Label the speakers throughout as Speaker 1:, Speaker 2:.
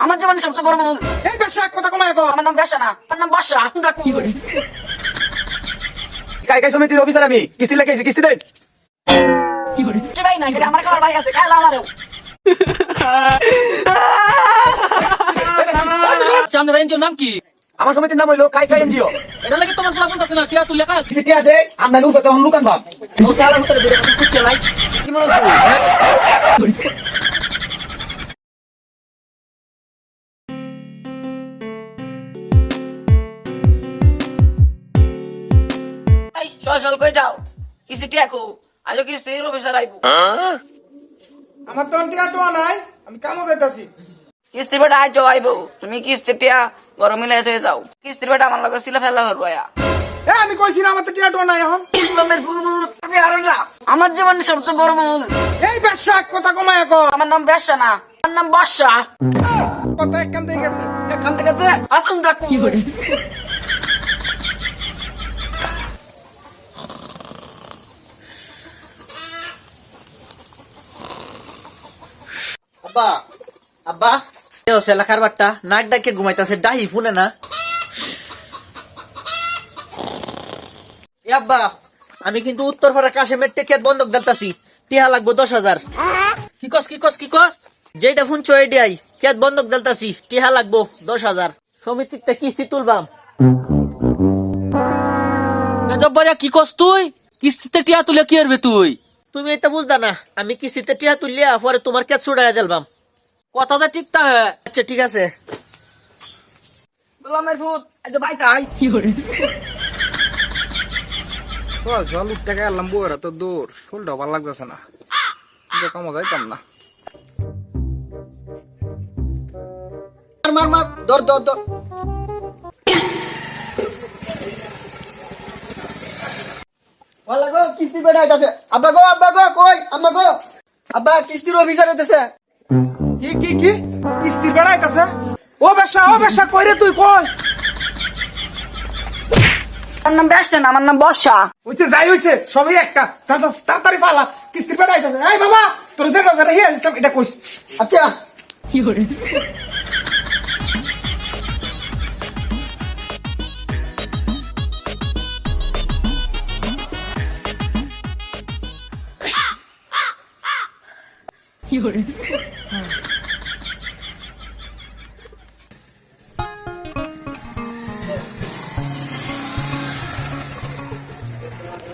Speaker 1: আমার জীবনে সবচেয়ে বড় ভুল।
Speaker 2: এই বেশা কথা কমায় কর।
Speaker 1: আমার নাম বেশা না, আমার নাম বর্ষা।
Speaker 2: কাই সমিতির অফিসার আমি, কিস্তি লাগাইছি, কিস্তি দেন।
Speaker 1: যে ভাই নাই, আমার খাবার ভাই আছে, খাইলা আমারও।
Speaker 3: আচ্ছা, আপনার এনজিওর নাম কি?
Speaker 2: আমার সমিতির নাম হইলো কাই এনজিও।
Speaker 3: এটা লাগে তোমার খোলা বলতেছে না, টিয়া তুই লেখা আছে।
Speaker 2: কিস্তি দে, আমরা লুফে তখন লুকান ভাব। ও সালা উত্তরে দিলে কুত্তে লাই। কি মনে হচ্ছে?
Speaker 1: এই চল কই যাও, কিস্তি একো আজও কিস্তির অফিসার আইবো।
Speaker 2: আমার তো টিয়া নাই, আমি কামও যাইতাছি।
Speaker 1: কিস্তির বেটা আইজো আইবো, তুমি কিস্তিটা গরম মিলাই থয়ে যাও। কিস্তির বেটা আমার লগে সিলা ফেলা করবো।
Speaker 2: এ আমি কইছি না আমার তো টিয়া নাই এখন।
Speaker 1: আমি আরো না, আমার জীবনে সবচেয়ে বড় ভুল।
Speaker 2: এই বেশা কথা কমায় কর।
Speaker 1: আমার নাম বেশা না, আমার নাম বর্ষা।
Speaker 2: কথা একখান দিয়ে গেছে।
Speaker 1: এখান থেকে আছে আসুন ডাকু।
Speaker 4: আব্বা আব্বা এও সেলা কারবারটা নাক ডাকে ঘুমাইতাছে ডাহি ফুনে না। এ আব্বা আমি কিন্তু উত্তরপাড়া কাশেমের টেকেট বন্ধক দিতাছি, টিহা লাগবো 10,000।
Speaker 3: কি কস কি কস কি কস?
Speaker 4: যেটা ফোন চয়ে দিয়াই কেত বন্ধক দিতাছি, টিহা লাগবো 10,000। সমিতিতে কিস্তি তুলবাম।
Speaker 3: জব্বারিয়া কি কস তুই? কিস্তিতে টিয়া তুলে কি করবে তুই?
Speaker 4: তুমি এটা বুঝদা না, আমি কিস্তিতে টিহা তুলিয়া পরে তোমার কেত ছুড়াইয়া দিলবাম।
Speaker 3: কথা যে ঠিক তা হ্যাঁ।
Speaker 4: আচ্ছা ঠিক আছে।
Speaker 1: গোলামের ভূত আজও ভাই তাই।
Speaker 2: চল উঠতে গেলাম বউরা তো দূর, শোলটা ভালো লাগতেছে না, কামও যাইতাম না।
Speaker 4: মার মার মার দর দর দর। ওলা গো কিস্তি বেড়া আইতাছে। আব্বা গো কই আম্মা গো। আব্বা কিস্তির অফিসার হইতাছে।
Speaker 2: কি কি কি কিস্তির বেড়া আইতাছে? ও বেশা কই রে তুই কই?
Speaker 1: আমার নাম বেশা না, আমার নাম বর্ষা।
Speaker 2: হইছে যাই হইছে সবই একটা। চল চল তাড়াতাড়ি পালা, কিস্তির বেড়া আইতাছে। এই বাবা তোর যেটা যেটা হিয়া ইসলাম এটা কইস।
Speaker 4: আচ্ছা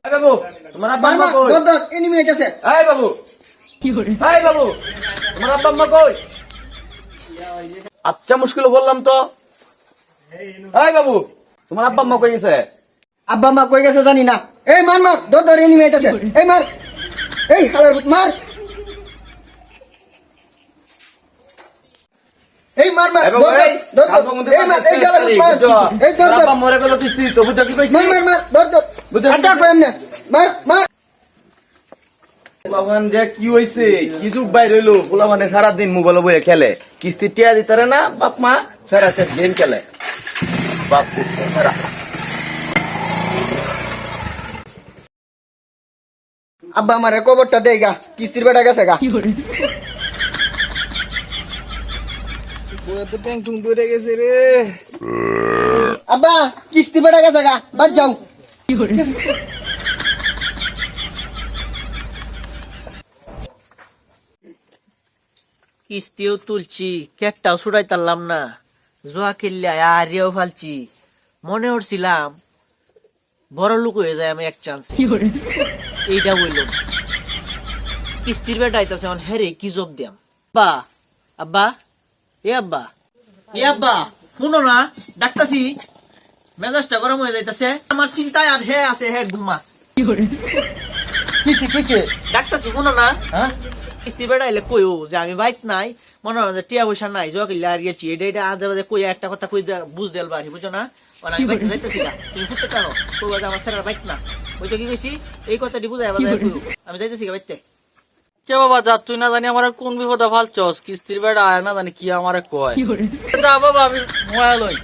Speaker 2: এই বাবু তোমার আব্বা
Speaker 4: মার
Speaker 2: আম্মা
Speaker 4: মার
Speaker 2: কই?
Speaker 4: দর দর এনিমি আইতাছে।
Speaker 2: এই বাবু এই বাবু তোমার আব্বা আম্মা কই? আচ্ছা মুশকিল বললাম তো। এই বাবু তোমার আব্বা আম্মা কই গেছে?
Speaker 4: আব্বা মা কই গেছে জানি না। এই মার মার দর দর এনিমি আইতাছে। এই মার। এই হালার ভূত মার। এই মার মার
Speaker 2: এই বাবু
Speaker 4: দর
Speaker 2: এই
Speaker 4: দর
Speaker 2: কাল বন্ধু
Speaker 4: এই মার এই হালার ভূত মার। এই দর দর
Speaker 2: আব্বা মরে গেল কিস্তি তো বুঝা কি কইছি?
Speaker 4: মার মার মার দর দর।
Speaker 2: বুঝতে
Speaker 4: আচ্ছা
Speaker 2: পারছি।
Speaker 4: কই এমনে মার মার।
Speaker 5: পোলাপান যে কি হইছে কি যুগ বাইর হইলো পোলাপানে সারাদিন মোবাইল বইয়ে খেলে কিস্তি টিয়া দিতারে না বাপ মা সারাতে গেম খেলে বাপ সারা
Speaker 4: আব্বা আমারে কবরটা দেই গা, কিস্তির বেটা গেছে গা।
Speaker 2: বউয়া তো ট্যাং টুং ধরে গেছে রে।
Speaker 4: আব্বা কিস্তি বেটা গেছে গা, বাদ যাও। কিস্তিও তুলছি, কেটটাও ছুড়াই তারলাম না, জোয়া খেললে আরিয়াও ফালছি। মনে হচ্ছিলাম বড় লোক হয়ে যায় আমি এক চান্স। এইটা বলল কিস্তির বেটা আইতাছে এখন হেরে কি জব দিয়াম। আব্বা আব্বা এ আব্বা এ আব্বা শুনো না ডাক্তাছি, মেজাজটা গরম হয়ে যাইতাছে আমার চিন্তায়। আর হে আছে হে ঘুমা।
Speaker 5: কিসে কিসে
Speaker 4: ডাক্তাছি শুনো না,
Speaker 5: হ্যাঁ
Speaker 4: কিস্তি বেড়া এলে কইও যে আমি বাইক নাই, মনে হয় যে টিয়া পয়সা নাই, জকিলে আর গেছি এটা এটা আধে বাজে কই একটা কথা কই বুঝ দেল বাড়ি বুঝো না। আমি বাইক যাইতেছি না, তুমি ফুটতে থাকো কইবা যে আমার স্যারের বাইক না। বুঝছো কি কইছি? এই কথাটি বুঝাই বাজায় কইও আমি যাইতেছি গা বাইতে।
Speaker 3: চে বাবা যা, তুই না জানি আমার কোন বিপদে ফালছস। কিস্তির বেড়া আয় না জানি কি আমারে কয়। যা বাবা আমি মোবাইল লই।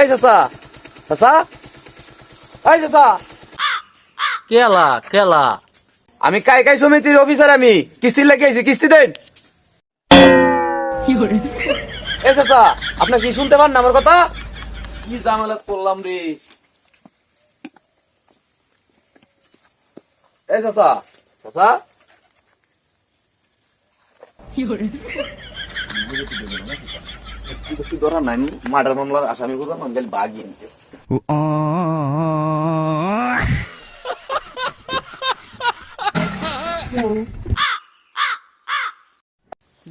Speaker 5: এই চাচা চাচা এই চাচা
Speaker 3: কেলা কেলা
Speaker 5: আমি কাই সমিতির অফিসার, আমি কিস্তি লেগে আইছি, কিস্তি দেন। এ চাচা আপনি কি শুনতে পান না আমার কথা? কি ঝামেলা করলাম রে। এ চাচা চাচা ধরা নাই, মার্ডার মামলার আসামি করলাম, আমি খালি বাগি আনতে।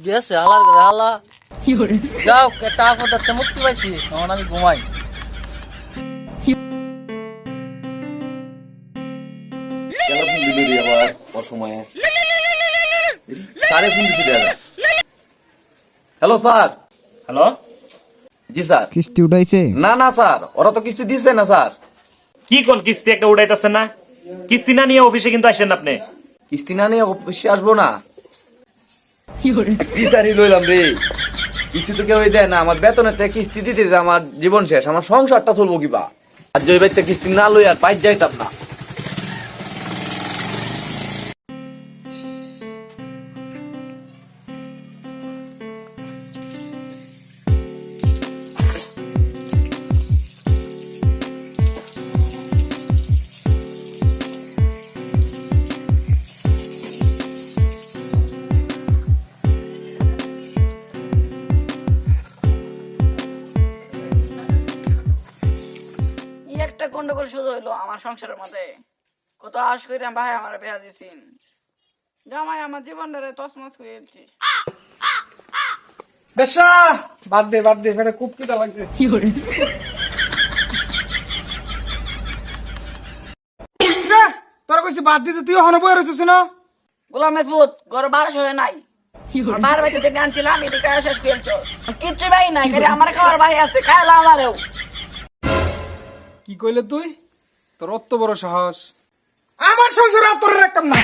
Speaker 3: গেছে হালার করে হালা। যাও একটা আপদাতে মুক্তি পাইছি, এখন আমি ঘুমাই।
Speaker 5: Hello sir.
Speaker 6: হ্যালো,
Speaker 5: জি স্যার।
Speaker 7: কিস্তি উঠাইছে?
Speaker 5: না না স্যার, ওরা তো কিস্তি দিচ্ছে না স্যার।
Speaker 6: কি কোন কিস্তি একটা উড়াইতেছেন না? কিস্তি না নিয়ে অফিসে কিন্তু আসেন আপনি।
Speaker 5: কিস্তি না নিয়ে অফিসে আসবো না? বিচারই লইলাম রে, কিস্তি তো কেউ দেয় না। আমার বেতনের থেকে কিস্তি দিতে যে আমার জীবন শেষ, আমার সংসারটা চলবো কিবা। আর যদি বাড়িতে কিস্তি না লই আর পাইত যাইতাম না।
Speaker 1: ই একটা গন্ডগোল শুরু হইলো আমার সংসারের মধ্যে। কত আশ করে ভাই আমার বিয়া দিয়েছেন, জামাই আমার জীবনটারে তসমস করে দিচ্ছি।
Speaker 2: বেশা বাদ দে এটা খুব কিদা লাগছে। রে, তোরা কইছি বাদ দিতে, তুই হন বই রইছিস না?
Speaker 1: গোলাম মেহফুদ ঘর বারোশ হয়ে নাই, বাহার বাড়িতে থেকে আনছিলাম, এদিকে শেষ করেছ কিচ্ছু ভাই নাই, খালি আমার খাওয়ার ভাই আছে, খাইলা আমারেও।
Speaker 2: কি কইলে তুই? তোর অত বড় সাহস! আমার সংসারে আর তোরে রাখতাম না।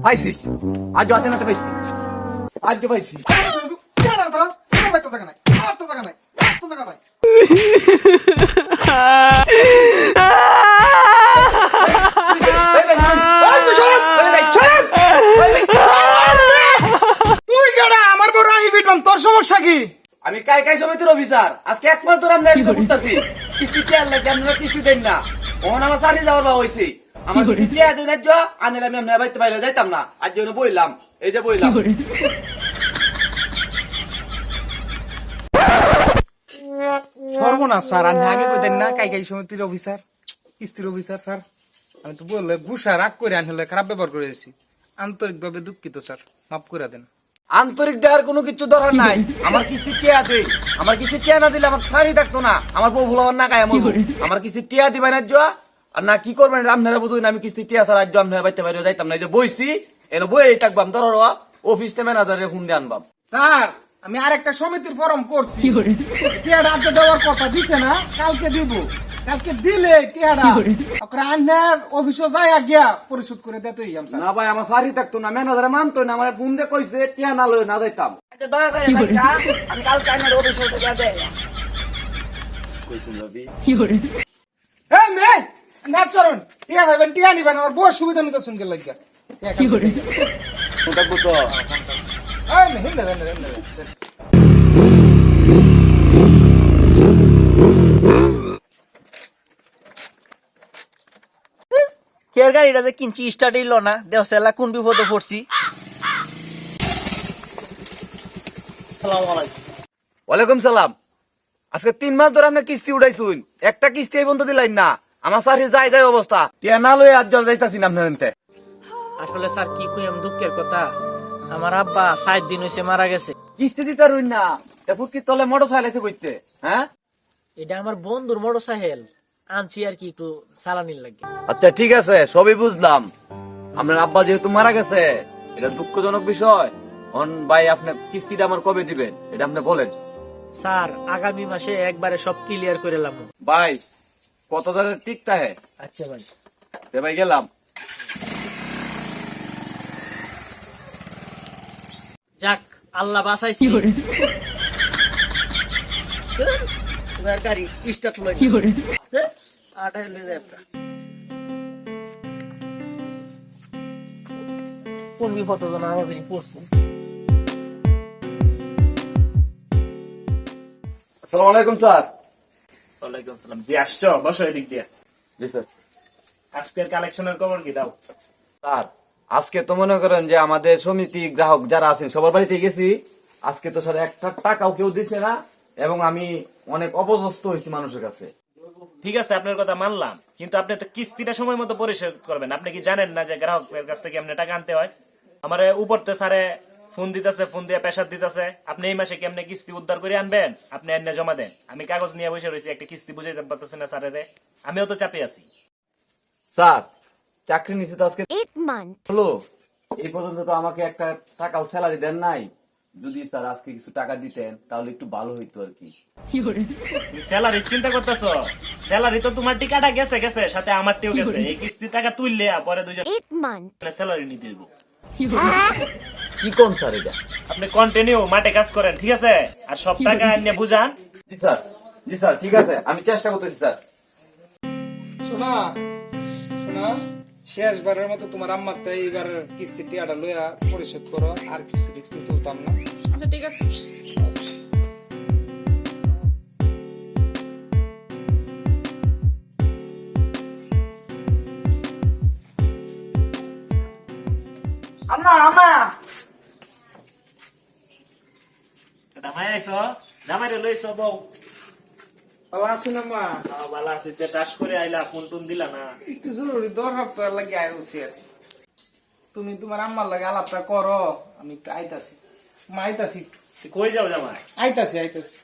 Speaker 5: পাইছি, আজ হাতে নাতে পাইছি, আজকে পাইছি।
Speaker 2: তুই কেডা? আমার বড় আমি ফিটবাম, তোর সমস্যা কি?
Speaker 5: আমি কাই সমিতির অফিসার। আজকে এক মাস ধরে আমরা অফিসে ঘুরতাছি, কিস্তি টিয়ার লাগে আপনারা কিস্তি দেন না। ওখান আমার সারি যাওয়ার বা হয়েছে, আমার কিস্তি টিয়া দিন আজ আনিলে আমি আপনার বাড়িতে বাইরে যাইতাম না। আজ জন্য বইলাম, এই যে বইলাম।
Speaker 2: সর্বনাশ স্যার, আমি আগে কইতেন না কাই সমিতির অফিসার, কিস্তির অফিসার স্যার। আমি তো বললে গুসা রাগ করে আনলে খারাপ ব্যবহার করেছি। আন্তরিকভাবে দুঃখিত স্যার, মাফ করে দেন।
Speaker 5: আন্তরিক দেওয়ার কোনো কিছু দরকার নাই। আমার কিস্তি টিয়া দে, আমার কিস্তি টিয়া না দিলে আমার সারি থাকতো না। আমার বউ ভুল আমার না গায়ে আমার কিস্তি টিয়া দিবেন না জোয়া, আর না কি করবেন আপনারা বুঝুন। আমি কিস্তি টিয়া ছাড়া আজ আপনার বাড়িতে বাইরে যাইতাম না। এই যে বইছি এনে বই থাকবাম, ধরো অফিস ম্যানেজারে ফোন দিয়ে আনবাম।
Speaker 2: স্যার আমি আরেকটা সমিতির ফর্ম করছি, টিয়াটা আজ দেওয়ার কথা দিছে না, কালকে দিব। কালকে দিলে টিয়াটা ওকরা আন্নার অফিসে যায় গিয়া পরিশোধ করে দিতে হইয়াম স্যার।
Speaker 5: না ভাই আমার সারি থাকতো না, ম্যানেজারে মানতো না। আমার ফোন দিয়ে কইছে টিয়া না লই না যাইতাম।
Speaker 1: আচ্ছা দয়া করে ভাইটা, আমি কালকে আইনের অফিসে থেকে দেয়।
Speaker 5: কইছেন যাবি
Speaker 2: এই মে না চরণ, টিয়া ভাইবেন, টিয়া নিবেন, আমার বড় সুবিধা নিতে শুনকে লাগিয়া।
Speaker 5: থাকবো তো।
Speaker 2: এই মে হিন্দা হিন্দা হিন্দা
Speaker 4: কেয়ার গাড়িটা যে কিনছি স্টার্ট হইল না, দেওয়া কোন বিপদে পড়ছি।
Speaker 5: ওয়ালাইকুম সালাম। আজকে 3 মাস ধরে আপনার কিস্তি উঠাইছুন, একটা কিস্তি এই বন্ধ দিলাইন না। আমার সারি যাই যাই অবস্থা, টিয়া না লই আজ জল যাইতাছি না আপনার এনতে।
Speaker 4: আসলে স্যার কি কই, আমি দুঃখের কথা, আমার আব্বা 7 দিন হইছে মারা গেছে।
Speaker 5: কিস্তি দিতে রইন না, এরপর কি তলে মোটর সাইকেল কইতে? হ্যাঁ
Speaker 4: এটা আমার বন্ধুর মোটরসাইকেল, আনছি আর কি একটু চালানির লাগে।
Speaker 5: আচ্ছা ঠিক আছে, সবই বুঝলাম। আপনার আব্বা যেহেতু মারা গেছে, এটা দুঃখজনক বিষয়। ভাই আপনার কিস্তিটা আমার কবে দিবেন এটা আপনি বলেন।
Speaker 4: স্যার আগামী মাসে একবারে সব ক্লিয়ার করে লাম।
Speaker 5: ভাই কত ধরে টিকতা হে?
Speaker 4: আচ্ছা ভাই,
Speaker 5: ভাই গেলাম।
Speaker 4: যাক আল্লাহ বাঁচাইছি। এবার গাড়ি স্টার্ট লই আটাই লই যায় একটা। কোন বিপদ না আমার বেরি পড়ছে।
Speaker 5: আসসালামু আলাইকুম স্যার।
Speaker 6: ওয়ালাইকুম সালাম। জি আসছো, বসো এদিক দিয়ে।
Speaker 5: জি স্যার।
Speaker 6: আজকের কালেকশনের খবর কি দাও?
Speaker 5: স্যার আজকে তো মনে করেন যে আমাদের সমিতি গ্রাহক যারা আছেন সবার বাড়িতে গেছি, আজকে তো স্যার একটা টাকাও কেউ দিচ্ছে না এবং আমি অনেক অপদস্থ হয়েছি মানুষের কাছে।
Speaker 6: ঠিক আছে, আপনার কথা মানলাম, কিন্তু আপনি তো কিস্তিটা সময় মতো পরিশোধ করবেন। আপনি কি জানেন না যে গ্রাহকের কাছ থেকে আপনি টাকা আনতে হয়? আমার উপরতে স্যারে ফোন দিতেছে, ফোন দিয়ে প্রেসার দিতেছে, আপনি এই মাসে কেমনে কিস্তি উদ্ধার করে আনবেন, আপনি এনে জমা দেন। আমি কাগজ নিয়ে বসে রয়েছি, একটা কিস্তি বুঝাইতে পারতেছি না স্যারেরে। আমিও তো চাপে আছি।
Speaker 5: স্যার চাকরি নিচ্ছে তো আজকে
Speaker 7: 8 months.
Speaker 5: হলো, এই পর্যন্ত তো আমাকে একটা টাকাও স্যালারি দেন নাই। যদি স্যার আজকে কিছু টাকা দিতেন তাহলে একটু ভালো হইতো আর কি।
Speaker 6: তুমি স্যালারি চিন্তা করতেছো? স্যালারি তো তোমার টিকাটা গেছে গেছে, সাথে আমারটিও গেছে। এই কিস্তি টাকা তুললে পরে
Speaker 7: 8 months.
Speaker 6: স্যালারি নিতে হইব।
Speaker 5: কি কোন স্যার এটা?
Speaker 6: আপনি কন্টিনিউ মাঠে কাজ করেন, ঠিক আছে? আর সব টাকা এনে বুঝান।
Speaker 5: জি স্যার, জি স্যার, ঠিক আছে, আমি চেষ্টা করতেছি স্যার।
Speaker 2: শোনা শোনা, শেষবারের মতো তোমার আম্মার তাই এইবার কিস্তি টিয়াটা লইয়া পরিশোধ করো, আর কিস্তি টিস্তি তুলতাম না।
Speaker 1: আচ্ছা ঠিক আছে। আম্মা আম্মা,
Speaker 6: জামাই আইছো? জামাইরে লইছো বউ?
Speaker 2: ভালো আছি না মা?
Speaker 6: ভালো আছি। টাস করে আইলা, ফোন টোন দিলা না?
Speaker 2: একটু জরুরি দরকার তো লাগে আইছি আর কি। তুমি তোমার আম্মার লাগে আলাপটা করো, আমি একটু আইতাছি। মা আইতাছি একটু।
Speaker 6: তুই কই যাও জামাই?
Speaker 2: আইতাছি আইতাছি।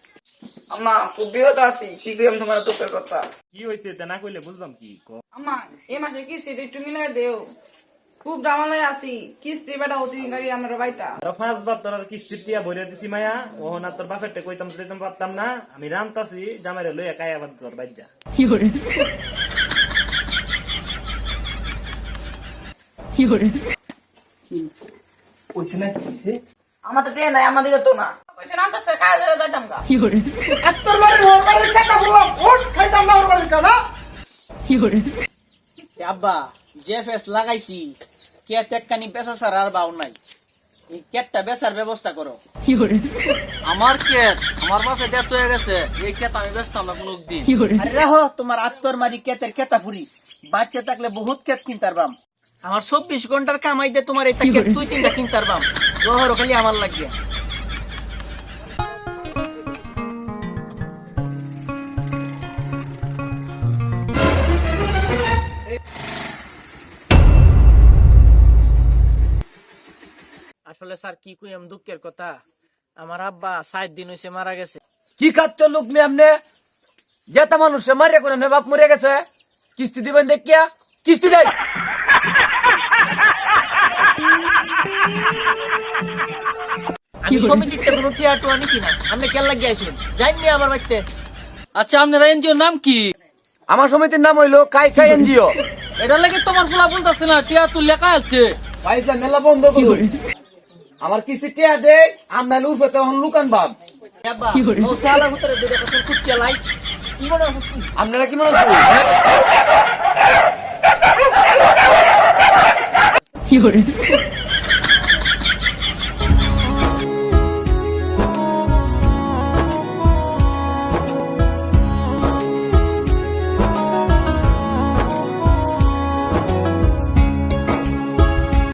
Speaker 1: আম্মা খুব বিপদ আছি, কি কইম তোমার দুঃখের কথা।
Speaker 6: কি হইছে এটা না কইলে বুঝলাম কি কো।
Speaker 1: আম্মা এই মাসে কিস্তি একটু মিলাই দেও, খুব জামালাই আছি। কিস্তি বেটা হতে গাড়ি আমার বাইতা।
Speaker 6: আর 5 বার তোর কিস্তি টিয়া ভরে দিছি মায়া, ওহন আর তোর বাপেরটা কইতাম দিতাম পারতাম না। আমি রামতাছি, জামাইরে লইয়া কাই আবার তোর বাইজা।
Speaker 2: কইছে না কইছে?
Speaker 1: আমার তো দেয় নাই, আমাদের তো না কইছে না, তো খাই ধরে যাইতাম গা।
Speaker 2: এত্তর বাড়ি ওর বাড়ির খেতা বললাম, ওট খাইতাম না ওর বাড়ির খানা।
Speaker 4: আব্বা যে ফেস লাগাইছি কেট একখানি বেচা ছাড়া আর বাউ নাই। এই কেটটা বেচার ব্যবস্থা করো।
Speaker 3: আমার কেট আমার বাপে দেত হয়ে গেছে, এই কেট আমি বেচতাম না কোনো দিন।
Speaker 4: আরে রাহো, তোমার আত্মর মারি কেতের কেতা পুরি। বাচ্চা থাকলে বহুত কেত কিনতার বাম। আমার 24 ঘন্টার কামাই দিয়ে তোমার এটা কেত 2-3টা কিনতার বাম। গহর খালি আমার লাগিয়া। আসলে স্যার কি কই আমি দুঃখের কথা, আমার আব্বা 7 দিন হইছে মারা গেছে।
Speaker 5: কি খাচ্ছ লোক মেয়ে আমনে? যেটা মানুষে মারিয়া করে বাপ মরে গেছে, কিস্তি দিবেন দেখিয়া কিস্তি দেয়।
Speaker 4: আমি সমিতিতে কোনো টিয়া টুয়া নিছি না, আপনি কেন লাগিয়ে আইসুন? যাইনি আমার বাড়িতে।
Speaker 3: আচ্ছা আপনার এনজিওর নাম কি?
Speaker 5: আমার সমিতির নাম হইলো কাই কাই এনজিও।
Speaker 3: এটার লাগে তোমার ফুলা বলতেছে না, টিয়া তুই লেখা আছে।
Speaker 5: পয়সা মেলা বন্ধ করুন, আমার কিস্তি টিয়া দেয়, আমনাইলে উঠে তখন লুকান ভাব।
Speaker 4: আব্বা ও সালা ভিতরে দুটো কথা কুটকে লাই কি মনে আছে?
Speaker 5: আপনারা কি মনে হচ্ছে?